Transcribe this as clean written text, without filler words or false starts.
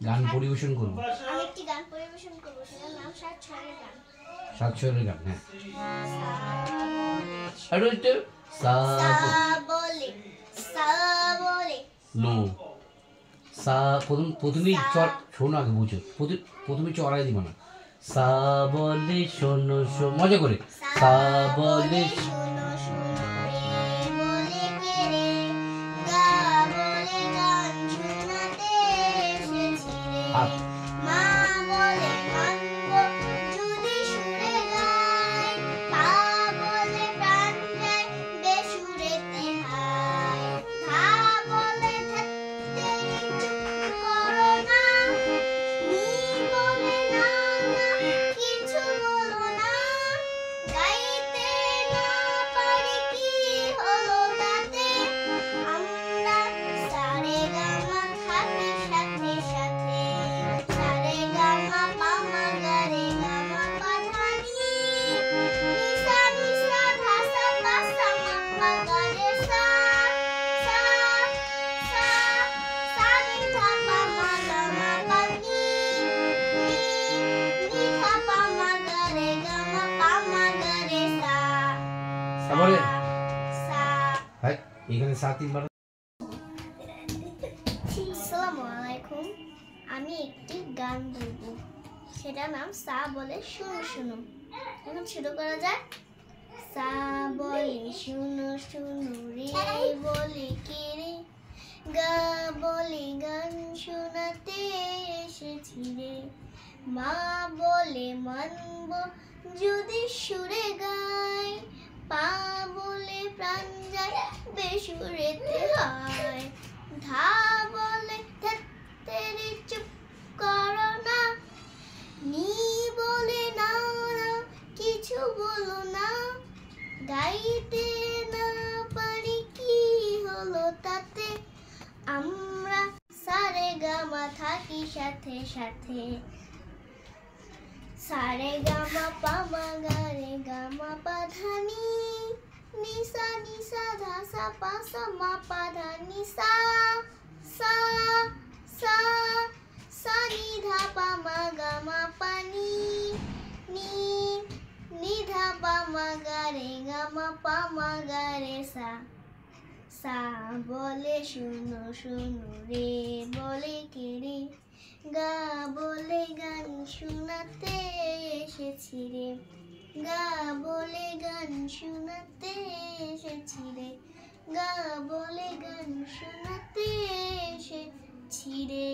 গান পরিবেশন করব। আমি একটি গান পরিবেশন করব, সেটার নাম সাত ছড়ের গান। সাত ছড়ের গান, হ্যাঁ। আর একটু সা বলে নো সা প্রথমেই শোনো আগে বুঝো, প্রথমে চড়াই দিব না। সা বলে শোনো মজা করে, সা বলে শোনো শোনো রে বলে কে রে, গা বলে গান শোনাতে এসেছি রে, মা বলে মানব যদি সুরে গায়, পা বলে প্রাণ যায় বেসুরেতে হায়, ধা বলে ধ্যাত্তেরি চুপ করো না, নি বলে না না কিছু বলো না, গাইতে না পারি কি হলো তাতে, আমরা সারে গামা থাকে সাথে সাথে, সারে গামা পামা গারে গামা পাধানি, নিসা নিসা ধাসা পাসা মাপা গারে সা, সা সা সা নি ধা পামা গামা পানি, নি ধা পামা গারে গামা পামা গারে সা, বলে সা। হ্যাঁ, এখানে সা তিনবার। আসসালামু আলাইকুম, আমি একটি গান বলবো, সেটার নাম সা বলে শুনো শুনো। এখন শুরু করা যাক। সা বলে শুনো শুনো রে বলে কে রে, গা বলে গান শোনাতে এসেছি রে, মা বলে মানব যদি সুরে গায়, পা বলে প্রাণ যায় বেসুরেতে হায়, ধা বলে ধ্যাত্তেরি চুপ করো না, নি বলে না না কিছু বলো না, গাইতে না পারি কি হলো তাতে, আমরা সারে গামা থাকি সাথে সাথে, সারে গামা পামা গারে গামা পাধানি, নিসা নিসা ধাসা পাসা মা পাধানি সা, সা সা সা নি ধা পামা গামা পানি, নি নি ধা পামা গারে গামা পামা গারে সা, সা বলে শুনো শুনো রে বলে কে রে, গা বলে গান শোনাতে এসেছি রে, গা বলে গান শোনাতে এসেছি রে, গা বলে গান শোনাতে এসেছি রে।